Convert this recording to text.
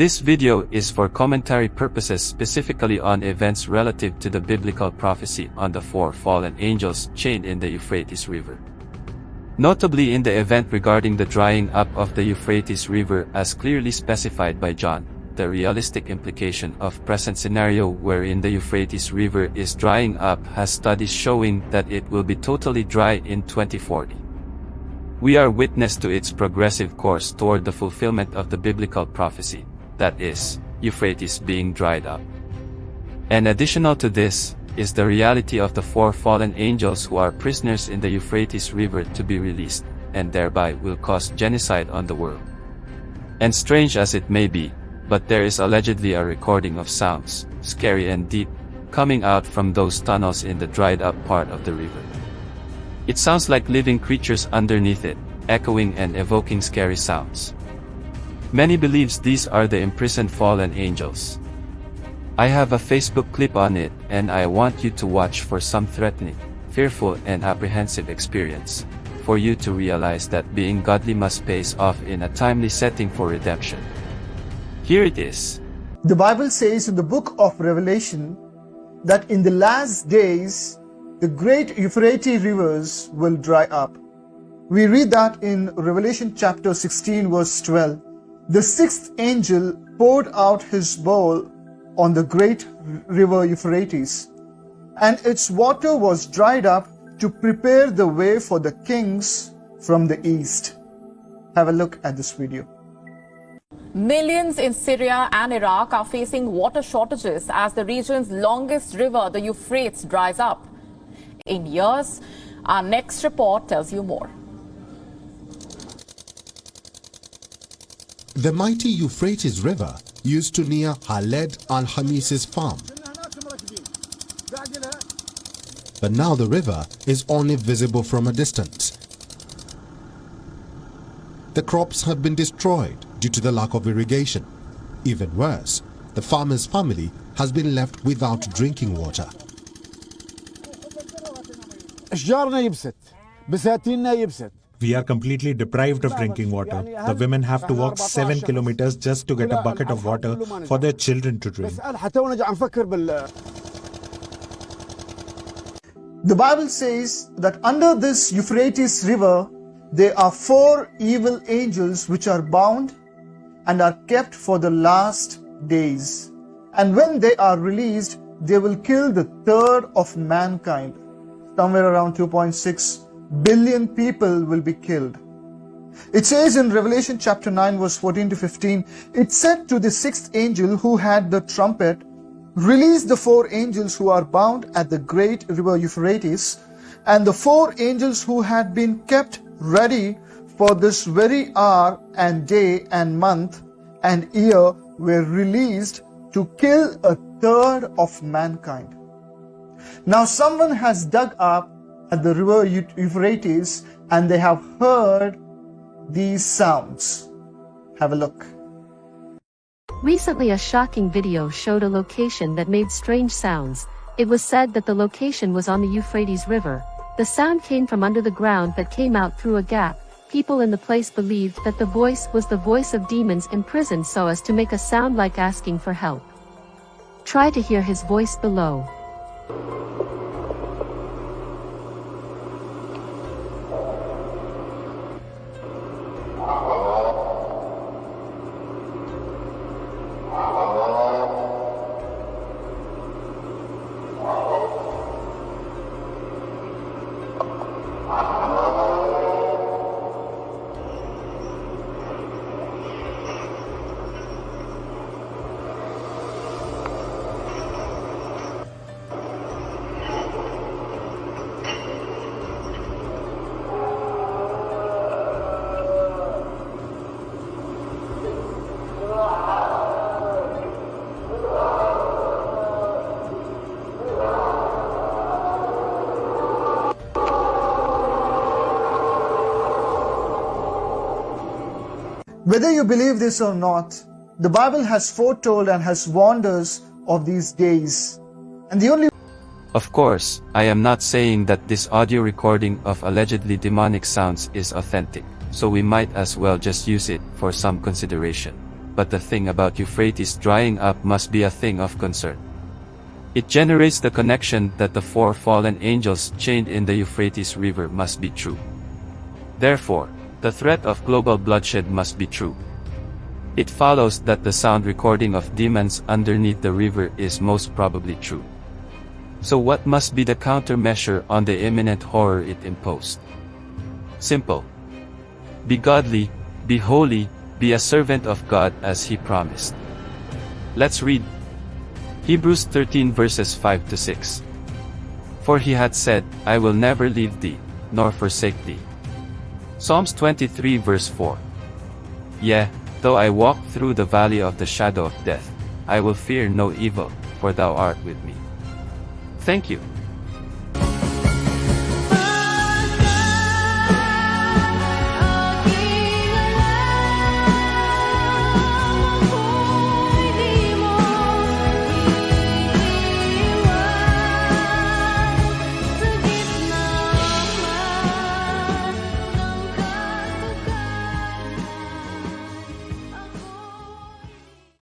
This video is for commentary purposes, specifically on events relative to the biblical prophecy on the 4 fallen angels chained in the Euphrates River. Notably in the event regarding the drying up of the Euphrates River as clearly specified by John, the realistic implication of present scenario wherein the Euphrates River is drying up has studies showing that it will be totally dry in 2040. We are witness to its progressive course toward the fulfillment of the biblical prophecy, that is, Euphrates being dried up. And additional to this, is the reality of the 4 fallen angels who are prisoners in the Euphrates River to be released, and thereby will cause genocide on the world. And strange as it may be, but there is allegedly a recording of sounds, scary and deep, coming out from those tunnels in the dried up part of the river. It sounds like living creatures underneath it, echoing and evoking scary sounds. Many believes these are the imprisoned fallen angels. I have a Facebook clip on it, and I want you to watch for some threatening, fearful and apprehensive experience, for you to realize that being godly must pays off in a timely setting for redemption. Here it is. The Bible says in the book of Revelation that in the last days, the great Euphrates rivers will dry up. We read that in Revelation chapter 16 verse 12. The sixth angel poured out his bowl on the great river Euphrates, and its water was dried up to prepare the way for the kings from the east. Have a look at this video. Millions in Syria and Iraq are facing water shortages as the region's longest river, the Euphrates, dries up. In years, our next report tells you more. The mighty Euphrates River used to near Khaled al-Hamis's farm. But now the river is only visible from a distance. The crops have been destroyed due to the lack of irrigation. Even worse, the farmer's family has been left without drinking water. We are completely deprived of drinking water. The women have to walk 7 kilometers just to get a bucket of water for their children to drink. The Bible says that under this Euphrates River, there are 4 evil angels which are bound and are kept for the last days. And when they are released, they will kill the third of mankind. Somewhere around 2.6 billion people will be killed. It says in Revelation chapter 9 verse 14 to 15, it said to the 6th angel who had the trumpet, release the 4 angels who are bound at the great river Euphrates, and the 4 angels who had been kept ready for this very hour and day and month and year were released to kill a third of mankind. Now someone has dug up at the river Euphrates and they have heard these sounds. Have a look. Recently, a shocking video showed a location that made strange sounds. It was said that the location was on the Euphrates River. The sound came from under the ground but came out through a gap. People in the place believed that the voice was the voice of demons imprisoned so as to make a sound like asking for help. Try to hear his voice below. Whether you believe this or not, the Bible has foretold and has warned us of these days. And the only Of course, I am not saying that this audio recording of allegedly demonic sounds is authentic, so we might as well just use it for some consideration. but the thing about Euphrates drying up must be a thing of concern. It generates the connection that the 4 fallen angels chained in the Euphrates River must be true. Therefore, the threat of global bloodshed must be true. It follows that the sound recording of demons underneath the river is most probably true. So what must be the countermeasure on the imminent horror it imposed? Simple. Be godly, be holy, be a servant of God as He promised. Let's read Hebrews 13 verses 5 to 6. For He had said, I will never leave thee, nor forsake thee. Psalms 23 verse 4. Yea, though I walk through the valley of the shadow of death, I will fear no evil, for thou art with me. Thank you.